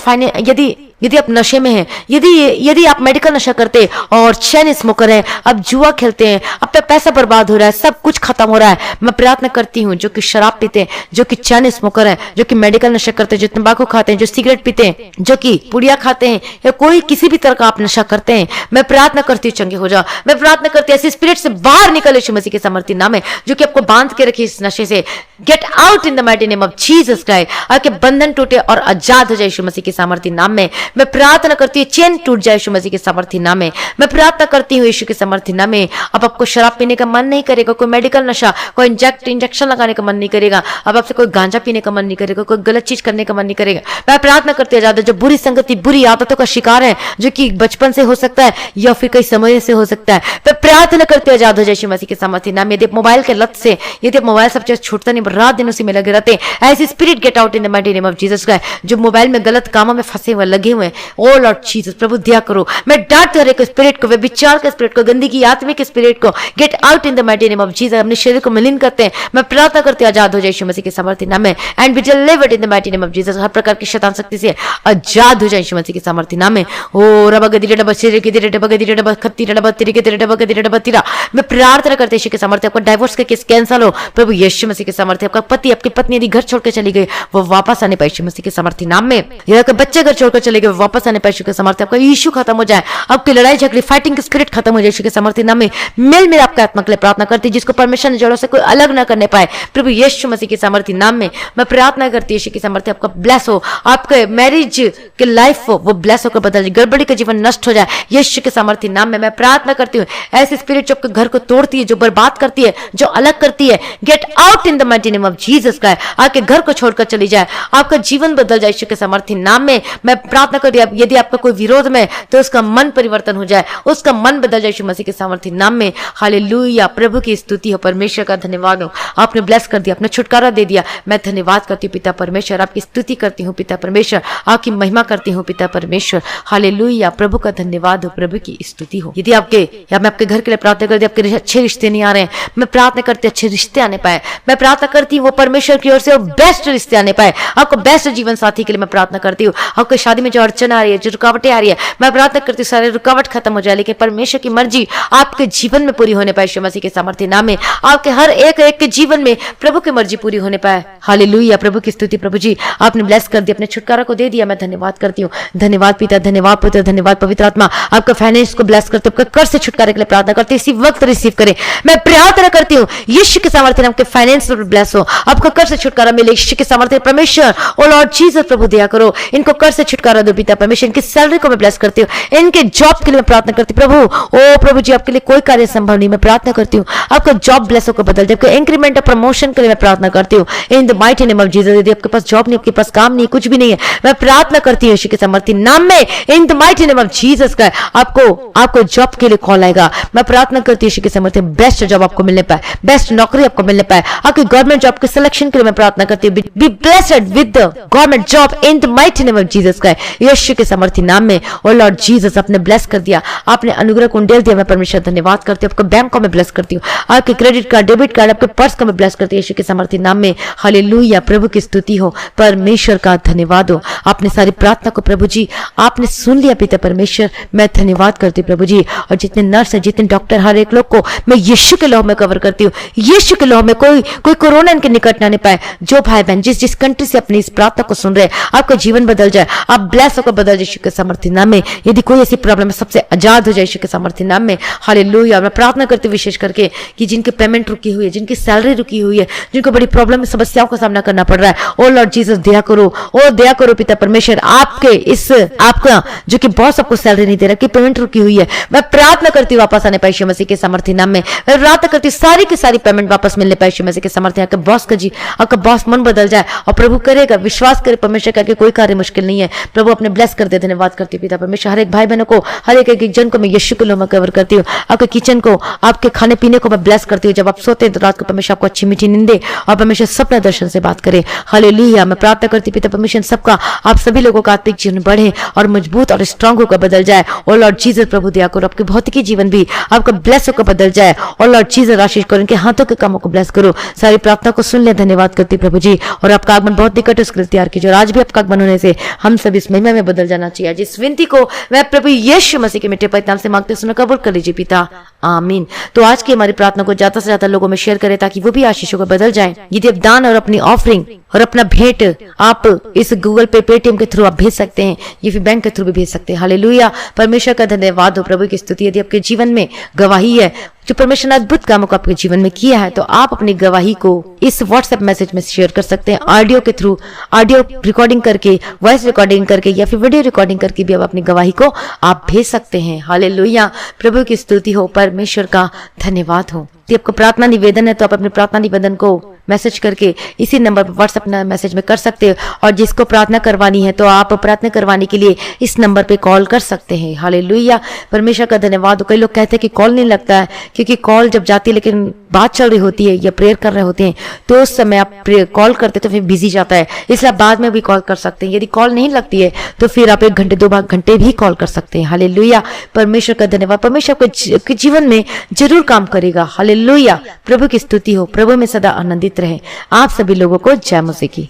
यदि आप नशे में हैं, यदि आप मेडिकल नशा करते और चैन स्मोकर हैं, आप जुआ खेलते हैं, अब तक पैसा बर्बाद हो रहा है, सब कुछ खत्म हो रहा है, मैं प्रार्थना करती हूँ जो कि शराब पीते हैं, जो कि चैन स्मोकर हैं, जो कि मेडिकल नशा करते हैं, जो तंबाकू खाते हैं, जो सिगरेट पीते हैं, जो कि पुड़िया खाते हैं, या कोई किसी भी तरह का आप नशा करते हैं, मैं प्रार्थना करती हूँ चंगे हो जाओ। मैं प्रार्थना करती हूँ ऐसी स्पिरिट से बाहर निकले यीशु मसीह के सामर्थ्य नाम में, जो कि आपको बांध के रखी इस नशे से। Gate out in the mighty name of Jesus Christ. आपके बंधन टूटे और आजाद हो जाए यीशु मसीह के सामर्थ्य नाम में। मैं प्रार्थना करती हूँ चेन टूट जाए यीशु मसीह के सामर्थ्य नाम में। मैं प्रार्थना करती हूँ यीशु के सामर्थ्य नाम में। अब आपको शराब पीने का मन नहीं करेगा, कोई मेडिकल नशा, कोई इंजेक्शन लगाने का मन नहीं करेगा, अब आपसे कोई गांजा पीने का मन नहीं करेगा, कोई गलत चीज करने का मन नहीं करेगा। मैं प्रार्थना करती हूँ ज्यादा जो बुरी संगति, बुरी आदतों का शिकार है, जो कि बचपन से हो सकता है या फिर कई समय से हो सकता है, मैं प्रार्थना करती हूँ आजाद हो जाए यीशु मसीह के सामर्थ्य नाम में। यदि मोबाइल के लत से, यदि मोबाइल सब चीज छूटता नहीं, रात दिन उसी में लगे रहते हैं, ऐसी spirit get out in the mighty name of Jesus Christ. जो मोबाइल में गलत कामों में फंसे हुए लगे हुए, ओ लॉर्ड जीसस प्रभु दया करो। मैं डांटती हूँ हर एक स्पिरिट को, वे विचार के स्पिरिट को, गंदगी आत्मिक स्पिरिट को, gate out in the mighty name of Jesus. अपने शरीर को मलिन करते हैं, मैं प्रार्थना करती हूँ आजाद हो जाए यीशु मसीह के सामर्थ्य नाम में। And be delivered in the mighty name of Jesus. हर प्रकार की शैतान शक्ति से आजाद हो जाए यीशु मसीह के सामर्थ्य नाम में। ओ रबा गदी डबा सिर की डबा गदी डबा खत्ती डबा तिरी के डबा गदी डबा तिरा। मैं प्रार्थना करते यीशु के सामर्थ्य, आपका डाइवोर्स का केस कैंसिल हो प्रभु यीशु मसीह के सामर्थ्य। आपका पति, आपकी पत्नी यदि घर छोड़कर चली गई, वो वापस आने पाए यीशु मसीह के सामर्थ्य नाम में। यदि आपके बच्चे घर छोड़कर चले गए, वापस आने पाए यीशु के सामर्थ्य। आपका इशू खत्म हो जाए, आपकी लड़ाई झगड़ी, फाइटिंग की स्पिरिट खत्म हो जाए यीशु के सामर्थ्य नाम में। मिल मेरे आपका आत्मा के लिए प्रार्थना करती, जिसको परमेश्वर ने जड़ों से कोई अलग ना करने पाए प्रभु यीशु मसीह के सामर्थ्य नाम में। मैं प्रार्थना करती यीशु के सामर्थ्य, आपका ब्लेस हो, आपके मैरिज के लाइफ हो वो ब्लेस होकर बदल जाए, गड़बड़ी का जीवन नष्ट हो जाए यीशु के सामर्थ्य नाम में। मैं प्रार्थना करती हूँ ऐसी स्पिरिट जो आपके घर को तोड़ती है, जो बर्बाद करती है, जो अलग करती है, gate out in the mighty name of Jesus Christ. आपके घर को छोड़कर चली जाए, आपका जीवन बदल जाए यीशु के सामर्थ्य नाम में। मैं प्रार्थना करती हूँ यदि आपका कोई विरोध में तो उसका मन परिवर्तन हो जाए, उसका मन बदल जाए यीशु मसीह के सामर्थ्य नाम में। हालेलुया, प्रभु की स्तुति हो, परमेश्वर का धन्यवाद हो। आपने ब्लेस कर दिया, आपने छुटकारा दे दिया। मैं धन्यवाद करती हूँ पिता परमेश्वर, आपकी स्तुति करती हूँ पिता परमेश्वर, आपकी महिमा करती हूँ पिता परमेश्वर। हालेलुया, प्रभु का धन्यवाद हो, प्रभु की स्तुति हो। यदि आपके या मैं आपके घर के लिए प्रार्थना करती हूँ, आपके अच्छे रिश्ते नहीं आ रहे हैं, मैं प्रार्थना करती हूँ अच्छे रिश्ते आने पाए। मैं प्रार्थना करती हूँ वो परमेश्वर की ओर से बेस्ट रिश्ते आने पाए, आपको बेस्ट जीवन साथी के लिए मैं प्रार्थना करती हूँ। आपको शादी में जो अड़चन आ रही है, जो रुकावटें आ रही है, मैं प्रार्थना करती हूँ सारे रुकावट खत्म हो जाए, लेकिन परमेश्वर की मर्जी आपके जीवन में पूरी होने पाए यीशु मसीह के सामर्थ्य नाम में। आपके हर एक एक के जीवन में प्रभु की मर्जी पूरी होने पाए। हालेलुया, प्रभु की स्तुति। प्रभु जी आपने ब्लेस कर दिया, अपने छुटकारा को दे दिया, मैं धन्यवाद करती हूँ। धन्यवाद पिता, धन्यवाद पुत्र, धन्यवाद पवित्र आत्मा। आपका फाइनेंस को ब्लेस करते, आपका कर्ज से छुटकारे के लिए प्रार्थना करते इसी वक्त रिसीव करें। मैं प्रार्थना करती हूँ यीशु के सामर्थ्य नाम के फाइनेंस पर ब्लेस हो, आपको कर्ज से छुटकारा मिले यीशु के सामर्थ्य। परमेश्वर ओ लॉर्ड जीसस प्रभु दया करो, इनको कर्ज से छुटकारा दो पिता परमेश्वर। इनकी सैलरी को मैं ब्लेस करती हूँ, इनके जॉब के लिए मैं प्रार्थना करती हूँ प्रभु। ओ प्रभु जी आपके लिए कोई कार्य संभव नहीं, मैं प्रार्थना करती हूँ आपका जॉब ब्लेस होकर बदल जाए, आपका इंक्रीमेंट और प्रमोशन के लिए मैं प्रार्थना करती हूँ इन the mighty name of Jesus. यदि आपके पास जॉब नहीं, आपके पास काम नहीं, कुछ भी नहीं है, मैं प्रार्थना करती हूँ यीशु के सामर्थ्य नाम में इन the mighty name of Jesus का आपको जॉब के लिए कॉल आएगा। मैं प्रार्थना करती हूँ यीशु के सामर्थ्य बेस्ट जॉब आपको मिलने पाए, बेस्ट नौकरी आपको मिलने पाए, आपकी गवर्नमेंट जॉब के सिलेक्शन के लिए मैं प्रार्थना करती हूँ। Be blessed with the government job in the mighty name of Jesus का यीशु के सामर्थ्य नाम में। ओ लॉर्ड जीसस आपने ब्लेस कर दिया, आपने अनुग्रह कुंडेल दिया, मैं परमेश्वर धन्यवाद करती हूँ। आपके बैंक को मैं ब्लेस करती हूँ, आपके क्रेडिट कार्ड, डेबिट कार्ड, आपके पर्स को मैं ब्लेस करती हूँ यीशु के सामर्थ्य नाम में। हालेलुया, प्रभु की स्तुति हो, परमेश्वर का धन्यवाद हो। आपने सारी प्रार्थना को प्रभु जी आपने सुन लिया पिता परमेश्वर, मैं धन्यवाद करती हूँ प्रभु जी। और जितने नर्स है, जितने डॉक्टर, हर एक लोग को मैं यीशु के लहू में कवर करती हूँ, यीशु के लहू में कोई कोरोना इनके निकट ना पाए। जो भाई बहन जिस कंट्री से अपनी इस प्रार्थना को सुन रहे, आपका जीवन बदल जाए, आप ब्लेस होकर बदल जाए यीशु के सामर्थ्य नाम में। यदि कोई ऐसी प्रॉब्लम है, सबसे आजाद हो जाए यीशु के सामर्थ्य नाम में। हालेलुया, मैं प्रार्थना करती हूँ विशेष करके कि जिनके पेमेंट रुकी हुई है, जिनकी सैलरी रुकी हुई है, जिनको बड़ी प्रॉब्लम समस्याओं का सामना करना पड़ रहा है, ओ लॉर्ड जीसस दया करो, ओ दया करो पिता परमेश्वर। आपका जो कि बॉस आपको सैलरी नहीं दे रहा, कि पेमेंट रुकी हुई है, मैं प्रार्थना करती हूँ वापस आने पाए यीशु मसीह के सामर्थ्य नाम में। मैं प्रार्थना करती हूँ सारी की सारी पेमेंट वापस मिलने पाए यीशु मसीह के सामर्थ्य। आपके बॉस का जी, आपका बॉस मन बदल जाए और प्रभु करेगा, विश्वास करे परमेश्वर का कि कोई कार्य मुश्किल नहीं है। प्रभु अपने ब्लेस कर दे, धन्यवाद करती हूँ पिता परमेश्वर। हर एक भाई बहनों को, हर एक जन को मैं यीशु के नाम में कवर करती हूँ। आपके किचन को, आपके खाने पीने को मैं ब्लेस करती हूँ। जब आप सोते हैं तो रात को परमेश्वर आपको अच्छी मीठी नींद दे और परमेश्वर सपना दर्शन से बात करे। हालेलुया, मैं प्रार्थना करती पिता परमेश्वर सबका, आप सभी लोगों का आत्मिक जीवन बढ़े और मजबूत और स्ट्रांग होकर बदल जाए। और लॉर्ड जीसस प्रभु दया करो, आपके भौतिकी जीवन भी आपका ब्लेस होकर बदल जाए। और लॉर्ड जीसस आशीष करो, इनके हाथों के कामों को ब्लेस करो। सारी प्रार्थना को सुन ले, धन्यवाद करती प्रभु जी। और आपका आगमन बहुत निकट उसके तैयार कीजिए, और आज भी आपका आगमन होने से हम सब इस महिमा में बदल जाना चाहिए। जिस विनती को मैं प्रभु यीशु मसीह के मीठे पवित्र नाम से मांगते सुनो, कबूल कर लीजिए पिता, आमीन। तो आज की हमारी प्रार्थना को ज्यादा से ज्यादा लोगों में शेयर करें ताकि वो भी आशीषों को बदल जाए। यदि आप दान और अपनी ऑफरिंग और अपना भेंट आप इस गूगल पे, पेटीएम के थ्रू आप भेज सकते हैं, ये फिर बैंक के थ्रू भी भेज सकते हैं। हालेलुया, परमेश्वर का धन्यवाद हो, प्रभु की स्तुति। यदि आपके जीवन में गवाही है, जो परमेश्वर ने अद्भुत कामों को आपके जीवन में किया है, तो आप अपनी गवाही को इस व्हाट्सएप मैसेज में शेयर कर सकते हैं। ऑडियो के थ्रू, ऑडियो रिकॉर्डिंग करके, वॉइस रिकॉर्डिंग करके या फिर वीडियो रिकॉर्डिंग करके भी आप अपनी गवाही को आप भेज सकते हैं। हालेलुया, प्रभु की स्तुति हो, परमेश्वर का धन्यवाद हो। यदि आपको प्रार्थना निवेदन है तो आप अपने प्रार्थना निवेदन को मैसेज करके इसी नंबर पर व्हाट्सएप मैसेज में कर सकते हैं। और जिसको प्रार्थना करवानी है तो आप प्रार्थना करवाने के लिए इस नंबर पे कॉल कर सकते हैं। हालेलुया, परमेश्वर का धन्यवाद हो। कई लोग कहते हैं कि कॉल नहीं लगता है, क्योंकि कॉल जब जाती है लेकिन बात चल रही होती है या प्रेयर कर रहे होते हैं तो उस समय आप कॉल करते तो फिर बिजी जाता है, इसलिए बाद में भी कॉल कर सकते हैं। यदि कॉल नहीं लगती है तो फिर आप 1 घंटे 2 घंटे भी कॉल कर सकते हैं। हालेलुया, परमेश्वर का धन्यवाद। परमेश्वर आपके जीवन में जरूर काम करेगा। हालेलुया, प्रभु की स्तुति हो, प्रभु में सदा आनंदित रहे। आप सभी लोगों को जय मसीह की।